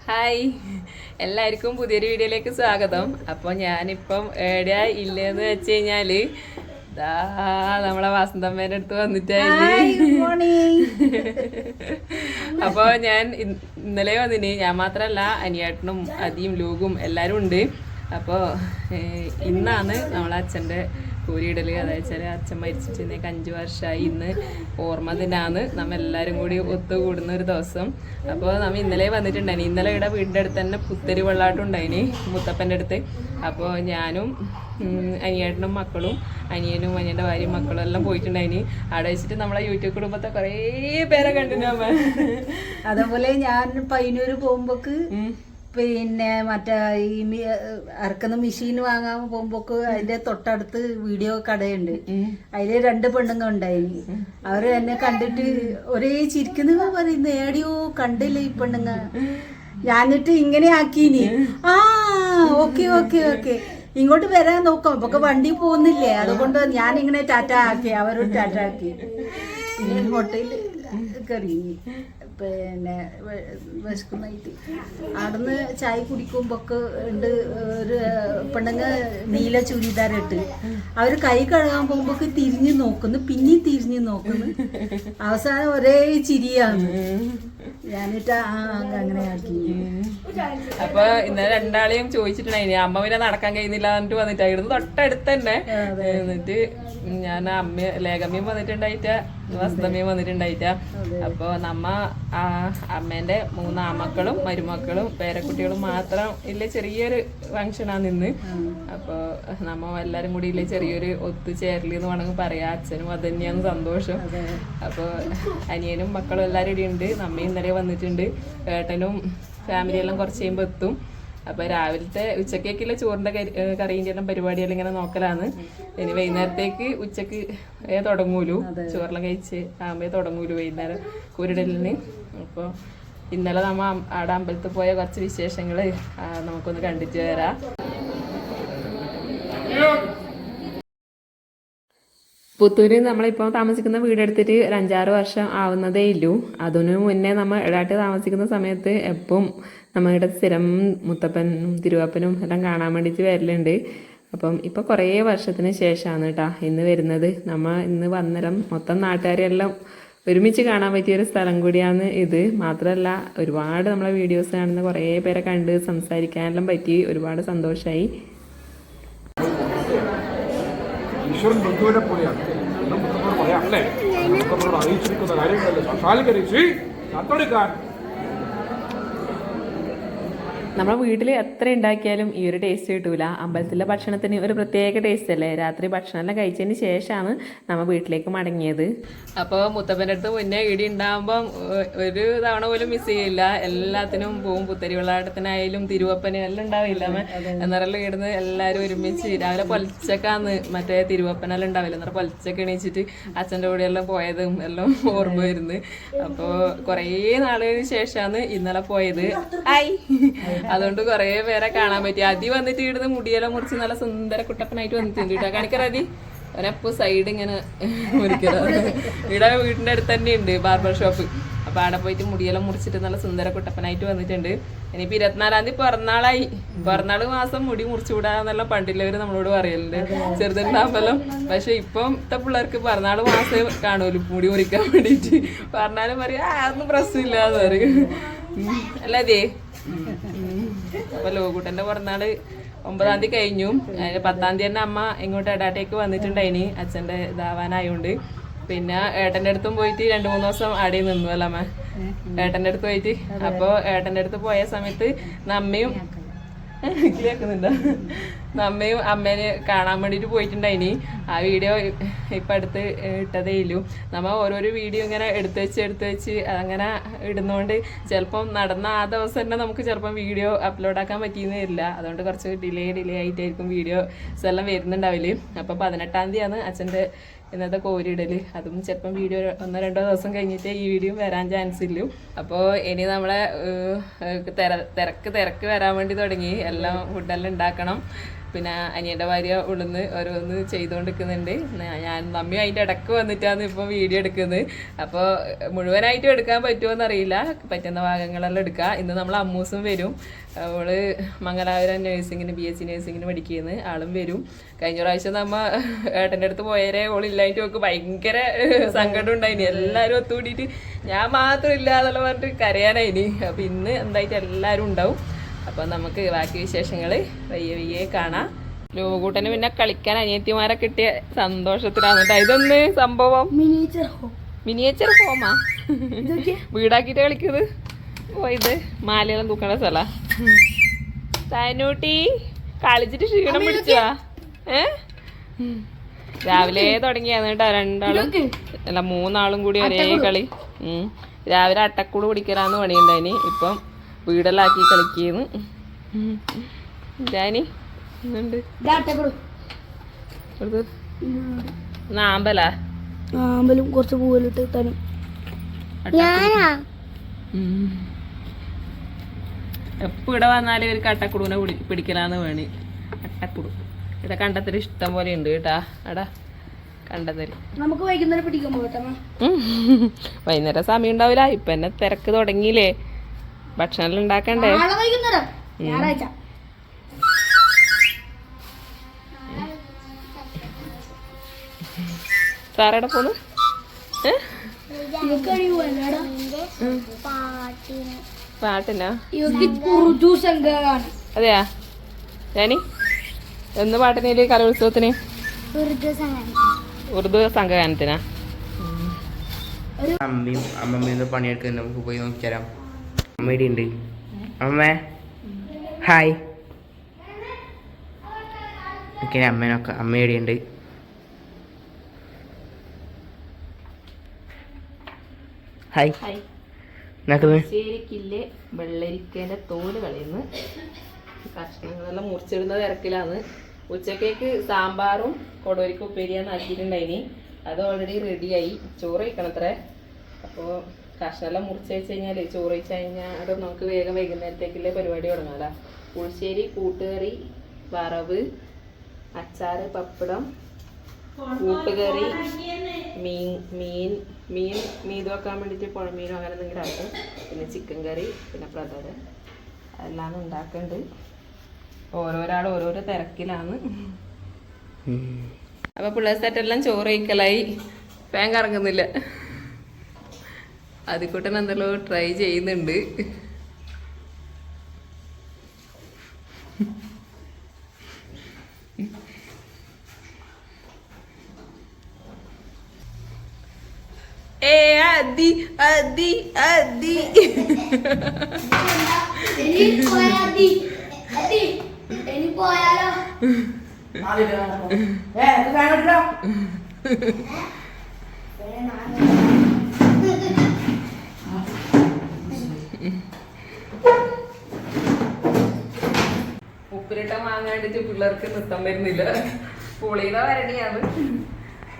Hi, എല്ലാവർക്കും പുതിയൊരു വീഡിയോയിലേക്ക് സ്വാഗതം. അപ്പോൾ ഞാനിപ്പം എവിടെയാ ഇല്ലെന്ന് വെച്ച് കഴിഞ്ഞാല് നമ്മളെ വാസന്തമ്മേൻ്റെ അടുത്ത് വന്നിട്ടായി. അപ്പോൾ ഞാൻ ഇന്നലെ വന്നിന്. ഞാൻ മാത്രമല്ല, അനിയേട്ടനും അദിയും ലൂഗും എല്ലാവരും ഉണ്ട്. അപ്പോൾ ഇന്നാണ് നമ്മളെ അച്ഛൻ്റെ കൂരിയിടൽ. അതായത് വെച്ചാൽ അച്ഛൻ മരിച്ചിട്ട് 5 വർഷമായി. ഇന്ന് ഓർമ്മ ദിനാണ്. നമ്മ എല്ലാവരും കൂടി ഒത്തുകൂടുന്ന ഒരു ദിവസം. അപ്പോൾ നമ്മ ഇന്നലെ വന്നിട്ടുണ്ടായിന്. ഇന്നലെ ഇവിടെ വീടിൻ്റെ അടുത്ത് തന്നെ പുത്തരി വെള്ളാട്ടുണ്ടായിന്, മുത്തപ്പൻ്റെ അടുത്ത്. അപ്പോൾ ഞാനും അനിയേട്ടനും മക്കളും അനിയനും അനിയൻ്റെ ഭാര്യയും മക്കളും എല്ലാം പോയിട്ടുണ്ടായിന്. അവിടെ വെച്ചിട്ട് നമ്മളെ യൂട്യൂബ് കുടുംബത്തെ കുറേ പേരെ കണ്ടിന് അമ്മ. അതേപോലെ ഞാൻ പയ്യന്നൂര് പോകുമ്പോക്ക് പിന്നെ മറ്റേ ഈ അരക്കുന്ന മെഷീൻ വാങ്ങാൻ പോകുമ്പോക്ക് അതിന്റെ തൊട്ടടുത്ത് വീഡിയോ കടയുണ്ട്. അതില് 2 പെണ്ണുങ്ങൾ ഉണ്ടായിന്. അവര് എന്നെ കണ്ടിട്ട് ഒരേ ചിരിക്കുന്ന പറയുന്നു, ഏടിയോ കണ്ടില്ല ഈ പെണ്ണുങ്ങ. ഞാനിട്ട് ഇങ്ങനെ ആക്കീനി. ആ ഓക്കെ ഓക്കെ ഓക്കെ, ഇങ്ങോട്ട് വരാൻ നോക്കാം, അപ്പൊ വണ്ടി പോകുന്നില്ലേ, അതുകൊണ്ട് ഞാനിങ്ങനെ ടാറ്റ ആക്കി, അവരും ടാറ്റ ആക്കി. പിന്നെ ഹോട്ടലിൽ കയറി. പിന്നെ വിശക്കുന്നായിട്ട് അവിടുന്ന് ചായ കുടിക്കുമ്പോക്കെ ഉണ്ട് ഒരു പെണ്ണുങ്ങ നീല ചുരിദാറിട്ട്. അവര് കൈ കഴുകാൻ പോകുമ്പോക്ക് തിരിഞ്ഞു നോക്കുന്നു, പിന്നെയും തിരിഞ്ഞു നോക്കുന്നു. അവസാനം ഒരേ ചിരിയാണ്. ഞാനിട്ട് അങ്ങനെ ആക്കി. അപ്പൊ ഇന്നലെ രണ്ടാളെയും ചോദിച്ചിട്ടുണ്ടായിന്. അമ്മ പിന്നെ നടക്കാൻ കഴിയുന്നില്ല എന്നിട്ട് വന്നിട്ടായിരുന്നു തൊട്ടടുത്ത് തന്നെ. എന്നിട്ട് ഞാൻ ലേഖമ്മയും വന്നിട്ടുണ്ടായിട്ട, വസന്തമ്മയും വന്നിട്ടുണ്ടായിട്ട. അപ്പൊ നമ്മ അമ്മേന്റെ 3 ആമക്കളും മരുമക്കളും പേരക്കുട്ടികളും മാത്രം ഇല്ല ചെറിയൊരു ഫംഗ്ഷനാണ് ഇന്ന്. അപ്പൊ നമ്മ എല്ലാരും കൂടി ഇല്ല ചെറിയൊരു ഒത്തുചേരല് എന്ന് വേണമെങ്കിൽ പറയാം. അച്ഛനും അത് തന്നെയാണ് സന്തോഷം. അപ്പൊ അനിയനും മക്കളും എല്ലാവരും ഇവിടെ ഉണ്ട്. നമ്മ ഇന്നലെ വന്നിട്ടുണ്ട്. ഏട്ടനും ഫാമിലിയെല്ലാം കുറച്ച് കഴിയുമ്പോൾ എത്തും. അപ്പോൾ രാവിലത്തെ ഉച്ചക്കേക്കുള്ള ചോറിൻ്റെ കറീൻ്റെ എല്ലാം പരിപാടിയെല്ലാം ഇങ്ങനെ നോക്കലാണ്. ഇനി വൈകുന്നേരത്തേക്ക് ഉച്ചക്ക് തുടങ്ങൂലു, ചോറെല്ലാം കഴിച്ച് ആകുമ്പോൾ തുടങ്ങൂലു വൈകുന്നേരം കൂരിടലിന്. അപ്പോൾ ഇന്നലെ നമ്മ ആടെ അമ്പലത്തിൽ പോയ കുറച്ച് വിശേഷങ്ങൾ നമുക്കൊന്ന് കണ്ടിട്ട് വരാം. പുത്തൂര് നമ്മളിപ്പോൾ താമസിക്കുന്ന വീടെടുത്തിട്ട് ഒരു 5-6 വർഷം ആവുന്നതേ ഇല്ലൂ. അതിനു മുന്നേ നമ്മൾ ഇടാട്ട് താമസിക്കുന്ന സമയത്ത് എപ്പം നമ്മളുടെ സ്ഥിരം മുത്തപ്പനും തിരുവപ്പനും എല്ലാം കാണാൻ വേണ്ടിയിട്ട് വരലുണ്ട്. അപ്പം ഇപ്പോൾ കുറേ വർഷത്തിന് ശേഷമാണ് കേട്ടോ ഇന്ന് വരുന്നത്. നമ്മൾ ഇന്ന് വന്നേരം മൊത്തം നാട്ടുകാരെല്ലാം ഒരുമിച്ച് കാണാൻ പറ്റിയൊരു സ്ഥലം കൂടിയാണ് ഇത്. മാത്രമല്ല ഒരുപാട് നമ്മളെ വീഡിയോസ് കാണുന്ന കുറേ പേരെ കണ്ട് സംസാരിക്കാനെല്ലാം പറ്റി. ഒരുപാട് സന്തോഷമായി. ഈശ്വരൻ ബന്ധുവിനെ പോലെയാണ്. മുത്തപ്പനോട് പറയാം അല്ലേ, മുത്തപ്പനോട് അറിയിച്ചിരിക്കുന്ന കാര്യങ്ങളല്ലേ സാക്ഷാത്കരിച്ച് കത്തോലിക്കാൻ. നമ്മളെ വീട്ടിൽ എത്ര ഉണ്ടാക്കിയാലും ഈ ഒരു ടേസ്റ്റ് കിട്ടൂല. അമ്പലത്തിലെ ഭക്ഷണത്തിന് ഒരു പ്രത്യേക ടേസ്റ്റ് അല്ലേ. രാത്രി ഭക്ഷണമെല്ലാം കഴിച്ചതിന് ശേഷമാണ് നമ്മൾ വീട്ടിലേക്ക് മടങ്ങിയത്. അപ്പോൾ മുത്തപ്പൻ്റെ അടുത്ത് മുന്നേ ഇടി ഉണ്ടാകുമ്പം ഒരു തവണ പോലും മിസ് ചെയ്യില്ല. എല്ലാത്തിനും പോവും. പുത്തരി വെള്ളാട്ടത്തിനായാലും തിരുവപ്പനും എല്ലാം ഉണ്ടാവില്ല. എന്നറെല്ലാം ഇടുന്ന് എല്ലാവരും ഒരുമിച്ച് രാവിലെ പൊലച്ചക്കാന്ന് മറ്റേ തിരുവപ്പനെല്ലാം ഉണ്ടാവില്ല. എന്നറ പൊലച്ചക്ക് എണീച്ചിട്ട് അച്ഛൻ്റെ കൂടെയെല്ലാം പോയതും എല്ലാം ഓർമ്മ വരുന്നു. അപ്പോൾ കുറേ നാളുകൾക്ക് ശേഷമാണ് ഇന്നലെ പോയത്. അതുകൊണ്ട് കുറേ പേരെ കാണാൻ പറ്റി. അതി വന്നിട്ട് ഇടുന്ന് മുടിയെല്ലാം മുറിച്ച് നല്ല സുന്ദര കുട്ടപ്പനായിട്ട് വന്നിട്ടുണ്ട് കേട്ടോ. കാണിക്കറതി അവനപ്പോൾ സൈഡ് ഇങ്ങനെ മുറിക്കറ. ഇവിടെ വീടിൻ്റെ അടുത്ത് തന്നെ ഉണ്ട് ബാർബർ ഷോപ്പ്. അപ്പോൾ അവിടെ പോയിട്ട് മുടിയെല്ലാം മുറിച്ചിട്ട് നല്ല സുന്ദര കുട്ടപ്പനായിട്ട് വന്നിട്ടുണ്ട്. ഇനിയിപ്പോൾ 24-ാം തീയതി പിറന്നാളായി. പിറന്നാൾ മാസം മുടി മുറിച്ചുകൂടാന്നെല്ലാം പണ്ടില്ലവർ നമ്മളോട് പറയലുണ്ട് ചെറുതുണ്ടാകുമ്പോൾ. പക്ഷെ ഇപ്പോഴത്തെ പിള്ളേർക്ക് പിറന്നാൾ മാസം കാണുമല്ലോ മുടി മുറിക്കാൻ വേണ്ടിയിട്ട്. പറഞ്ഞാലും പറയാം അതൊന്നും പ്രശ്നമില്ല എന്ന് പറയും. അല്ലേ? അപ്പൊ ലോകൂട്ടന്റെ പിറന്നാള് 9-ാം തീയതി കഴിഞ്ഞു. 10-ാം തീയതി തന്നെ അമ്മ ഇങ്ങോട്ട് എടാട്ടേക്ക് വന്നിട്ടുണ്ടായിന് അച്ഛൻ്റെ ഇതാവാനായോണ്ട്. പിന്നെ ഏട്ടൻ്റെ അടുത്തും പോയിട്ട് 2-3 ദിവസം ആടെ നിന്നു അല്ല അമ്മ ഏട്ടൻ്റെ അടുത്ത് പോയിട്ട്. അപ്പോൾ ഏട്ടൻ്റെ അടുത്ത് പോയ സമയത്ത് നമ്മയും കേൾക്കുന്നുണ്ടോ, നമ്മയും അമ്മേനെ കാണാൻ വേണ്ടിയിട്ട് പോയിട്ടുണ്ടായിനി. ആ വീഡിയോ ഇപ്പം അടുത്ത് ഇട്ടതേ ഇല്ലു. നമ്മൾ ഓരോരോ വീഡിയോ ഇങ്ങനെ എടുത്ത് വെച്ച് അങ്ങനെ ഇടുന്നതുകൊണ്ട് ചിലപ്പം നടന്ന ആ ദിവസം തന്നെ നമുക്ക് ചിലപ്പം വീഡിയോ അപ്ലോഡാക്കാൻ പറ്റിയെന്ന് വരില്ല. അതുകൊണ്ട് കുറച്ച് ഡിലേ ആയിട്ടായിരിക്കും വീഡിയോസ് എല്ലാം വരുന്നുണ്ടാവില്ല. അപ്പോൾ 18-ാം തീയതിയാണ് അച്ഛൻ്റെ ഇന്നത്തെ കോരിയിടൽ. അതും ചിലപ്പം വീഡിയോ 1-2 ദിവസം കഴിഞ്ഞിട്ട് ഈ വീഡിയോ വരാൻ ചാൻസ് ഇല്ലു. അപ്പോൾ ഇനി നമ്മളെ തിരക്ക് വരാൻ വേണ്ടി തുടങ്ങി. എല്ലാം ഫുഡെല്ലാം ഉണ്ടാക്കണം. പിന്നെ അനിയൻ്റെ ഭാര്യ ഉള്ളിന്ന് ഓരോന്ന് ചെയ്തുകൊണ്ടിരിക്കുന്നുണ്ട്. ഞാൻ നമ്മി അതിൻ്റെ ഇടയ്ക്ക് വന്നിട്ടാണ് ഇപ്പോൾ വീഡിയോ എടുക്കുന്നത്. അപ്പോൾ മുഴുവനായിട്ടും എടുക്കാൻ പറ്റുമോ എന്നറിയില്ല, പറ്റുന്ന ഭാഗങ്ങളെല്ലാം എടുക്കുക. ഇന്ന് നമ്മൾ അമ്മൂസും വരും. അവള് മംഗലാപുരം നഴ്സിങ്ങിന് BSc നഴ്സിങ്ങിന് പഠിക്കുന്നത്, ആളും വരും. കഴിഞ്ഞ പ്രാവശ്യം നമ്മ ഏട്ടൻ്റെ അടുത്ത് പോയവരെ ഓളില്ലായിട്ട് നോക്ക് ഭയങ്കര സങ്കടം ഉണ്ടായിനി. എല്ലാവരും ഒത്തുകൂടിയിട്ട് ഞാൻ മാത്രം ഇല്ലാന്നുള്ള പറഞ്ഞിട്ട് കരയാനായിനി. അപ്പം ഇന്ന് എന്തായിട്ട് എല്ലാവരും ഉണ്ടാവും. അപ്പം നമുക്ക് ബാക്കി വിശേഷങ്ങൾ വയ്യെ കാണാം. ലോകൂട്ടന് പിന്നെ കളിക്കാൻ അനിയത്തിമാരെ കിട്ടിയ സന്തോഷത്തിലാണ് കേട്ടോ. ഇതൊന്ന് സംഭവം മിനിയേച്ചർ ഹോമാ വീടാക്കിയിട്ട് കളിക്കുന്നത്. ഓ ഇത് മാലയെല്ലാം തൂക്കണ സ്ഥല. തനൂട്ടി കളിച്ചിട്ട് ക്ഷീണം പിടിച്ചാ രാവിലെ തുടങ്ങിയാന്ന് കേട്ടോ. രണ്ടാളും അല്ല 3 ആളും കൂടി ഒരേ കളി. രാവിലെ അട്ടക്കൂട് പിടിക്കലാന്ന് പണിയുണ്ടായിന്. ഇപ്പം വീടെല്ലാം ആക്കി കളിക്കുന്നു. ജാനി ഉണ്ട് ആമ്പലാ ആമ്പലും കുറച്ച് പൂവലിട്ട് തണി എപ്പോ ഇവിടെ വന്നാലും ഇവർക്ക് അട്ടക്കുടുവിനെ പിടിക്കലാന്ന് വേണി. അട്ടക്കുടു ഇവിടെ കണ്ടത്തിൽ ഇഷ്ടം പോലെ ഉണ്ട് കേട്ടാ. അടാ കണ്ടത്തിൽ നമുക്ക് വൈകുന്നേരം പിടിക്കാൻ പോകട്ടെ. വൈകുന്നേരം സമയം ഉണ്ടാവില്ല. ഇപ്പൊ എന്നെ തിരക്ക് തുടങ്ങിയില്ലേ, ഭക്ഷണം ഉണ്ടാക്കണ്ടേ. വൈകുന്നേരം ഞായറാഴ്ച സാറയുടെ പോന്ന് പാട്ടിനാ? അതെയാ ഞാനി എന്ന് പാട്ടിനേല് കലോത്സവത്തിന് ഉറുദു സംഘഗാനത്തിനാ? അമ്മയും അമ്മമ്മ പണിയെടുക്കുന്നത് നമുക്ക് പോയി നോക്കിത്തരാം. അമ്മ ഇവിടെ ഉണ്ട്. അമ്മേ ഹായ്. ഓക്കെ അമ്മേനൊക്കെ അമ്മ ഇവിടെ ഉണ്ട്. ഹായ്. ശരിക്കില്ലേ വെള്ളരിക്കേന്റെ തോല് കളയുന്നു. കഷ്ണങ്ങളെല്ലാം മുറിച്ചിടുന്ന തിരക്കിലാണ്. ഉച്ചക്കേക്ക് സാമ്പാറും കൊടോരിക്ക് ഉപ്പേരിയാന്ന് ആക്കിയിട്ടുണ്ടായിനി. അത് ഓൾറെഡി റെഡിയായി. ചോറ് കഴിക്കണത്രേ. അപ്പോൾ കഷ്ണമെല്ലാം മുറിച്ച് വെച്ച് കഴിഞ്ഞാൽ ചോറ് വെച്ച് കഴിഞ്ഞാൽ അത് നമുക്ക് വേഗം വൈകുന്നേരത്തേക്കുള്ള പരിപാടി തുടങ്ങാമല്ലോ. പുളിശ്ശേരി, കൂട്ടുകറി, വറവ്, അച്ചാറ്, പപ്പടം, കൂട്ടുകറി, മീൻ വെക്കാൻ വേണ്ടിയിട്ട് പുഴമീനോ അങ്ങനെ എന്തെങ്കിലും ആക്കും. പിന്നെ ചിക്കൻ കറി, പിന്നെ പ്രഥമൻ എല്ലാം ഉണ്ടാക്കുന്നുണ്ട്. ഓരോരാൾ ഓരോരോ തിരക്കിലാണ്. അപ്പോൾ പിള്ളേർ സെറ്റെല്ലാം ചോറ് കഴിക്കലായി. ഫാൻ കറങ്ങുന്നില്ല. അതിക്കൂട്ടൻ എന്തെല്ലോ ട്രൈ ചെയ്യുന്നുണ്ട്. അതി അതി അതി പോയാലോ ഉപ്പിലിട്ട മാങ്ങാണ്ടിട്ട് പിള്ളേർക്ക് നൃത്തം വരുന്നില്ല. പുളിയുടെ വരണിയാണ്.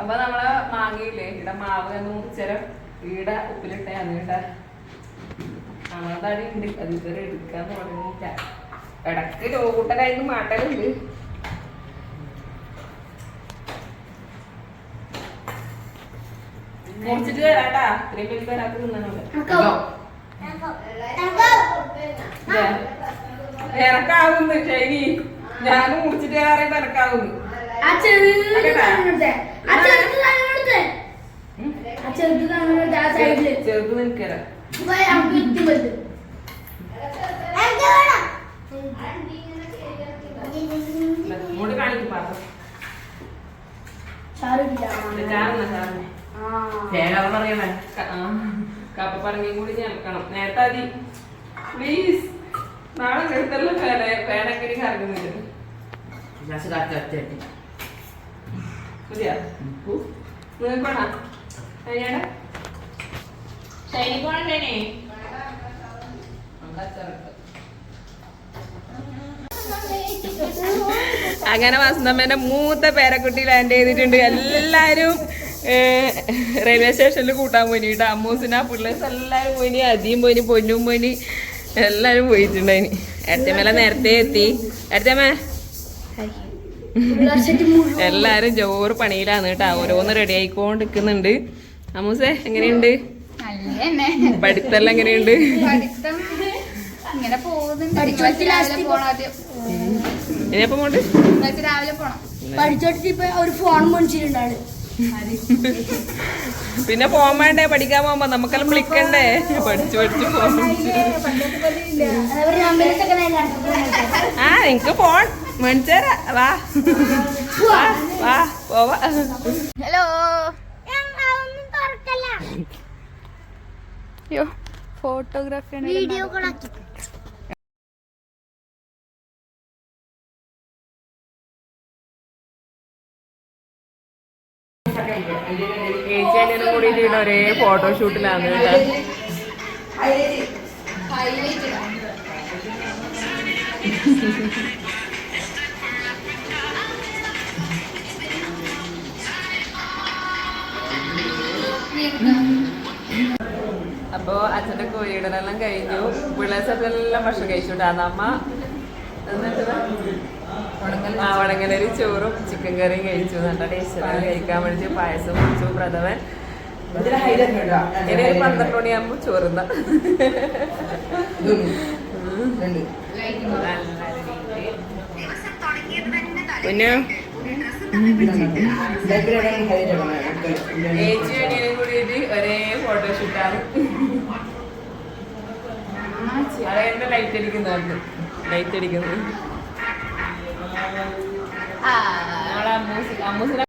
അപ്പൊ നമ്മളെ മാങ്ങയില്ലേ ഇവിടെ മാവ് മുറിച്ചരം ഈടെ ഉപ്പിലിട്ടയാണ് കേട്ടാ. അതാടി ഉണ്ട്. അത് ഇതുവരെ എടുക്കാന്ന് തുടങ്ങിയിട്ട. ഇടക്ക് ലോകൂട്ടനായിരുന്നു മാട്ടലുണ്ട്. മുറിച്ചിട്ട് തരാട്ടാ. ഇത്രയും പേര് തരാത്ത തിന്നണല്ലോ. എനക്കാവുന്നു ശരി. ഞാനും മുറിച്ചിട്ട് തരാറിയപ്പോ എനക്കാവുന്നു. ചെറുത് നിൽക്കല ഇങ്ങോട്ട് കാണിക്കും പാത്രം. കപ്പ പറഞ്ഞും കൂടി ചേർക്കണം. നേരത്തെ അതി പ്ലീസ്. നാളെ എടുത്തല്ലോ ഫാനൊക്കെ കറങ്ങുന്നില്ല. മതിയാ നിങ്ങൾക്കോണാ അതിനാണ് ശൈലിക്കോണേ. അങ്ങനെ വസന്തമ്മേന്റെ മൂത്ത പേരക്കുട്ടി ലാൻഡ് ചെയ്തിട്ടുണ്ട്. എല്ലാരും റെയിൽവേ സ്റ്റേഷനിൽ കൂട്ടാൻ പോയിന് കേട്ടോ. അമ്മൂസിന പിള്ളേഴ്സ് എല്ലാരും പോയിന്. അധികം പോയിന്, പൊന്നും പോയിന്, എല്ലാരും പോയിട്ടുണ്ടായിന്. എടത്തമ്മേല നേരത്തെ എത്തി. എടത്തമ്മ എല്ലാരും ജോറ് പണിയിലാണ് കേട്ടാ, ഓരോന്ന് റെഡി ആയിക്കൊണ്ടിരിക്കുന്നുണ്ട്. അമ്മൂസേ എങ്ങനെയുണ്ട്? പഠിത്തെല്ലാം എങ്ങനെയുണ്ട്? ഇങ്ങനെ പോകുന്നുണ്ട്. രാവിലെ പോണം ആദ്യം. ഇനിയപ്പം കൊണ്ട് രാവിലെ പോണം. പഠിച്ചോട്ടിട്ട് ഇപ്പൊ ഒരു ഫോൺ മേടിച്ചിട്ടുണ്ടാണ്. പിന്നെ പോകാൻ വേണ്ടേ? പഠിക്കാൻ പോകുമ്പോ നമുക്കെല്ലാം വിളിക്കണ്ടേ? പഠിച്ചു പോകാൻ. ആ നിങ്ങക്ക് ഫോൺ മേടിച്ചേരാ. വാ വാ പോവാ. ഹലോ. അയ്യോ ഫോട്ടോഗ്രാഫി വീഡിയോ കോളാക്കി. ചേച്ചിയും കൂടിയിട്ട് ഒരേ ഫോട്ടോഷൂട്ടിലാണ് കേട്ടോ. അപ്പൊ അച്ഛന്റെ കോഴിയിടലെല്ലാം കഴിഞ്ഞു. പിള്ളേർക്കെല്ലാം ഭക്ഷണം കഴിച്ചുകൊണ്ടാണ് അമ്മ വടങ്ങലരി ചോറും ചിക്കൻ കറിയും കഴിച്ചു. നല്ല ടേസ്റ്റ് കഴിക്കാൻ വേണ്ടി പായസം കുടിച്ചു. പ്രഥമൻ ഇനി 12 മണിയാകുമ്പോ ചോറുന്ന. പിന്നെ ഏച്ചി അനിയനും കൂടിയിട്ട് ഒരേ ഫോട്ടോഷൂട്ടാണ്. അതെന്നെ ലൈറ്റ് അടിക്കുന്നുണ്ട്. ലൈറ്റ് അടിക്കുന്നു. അമ്മൂസിനെ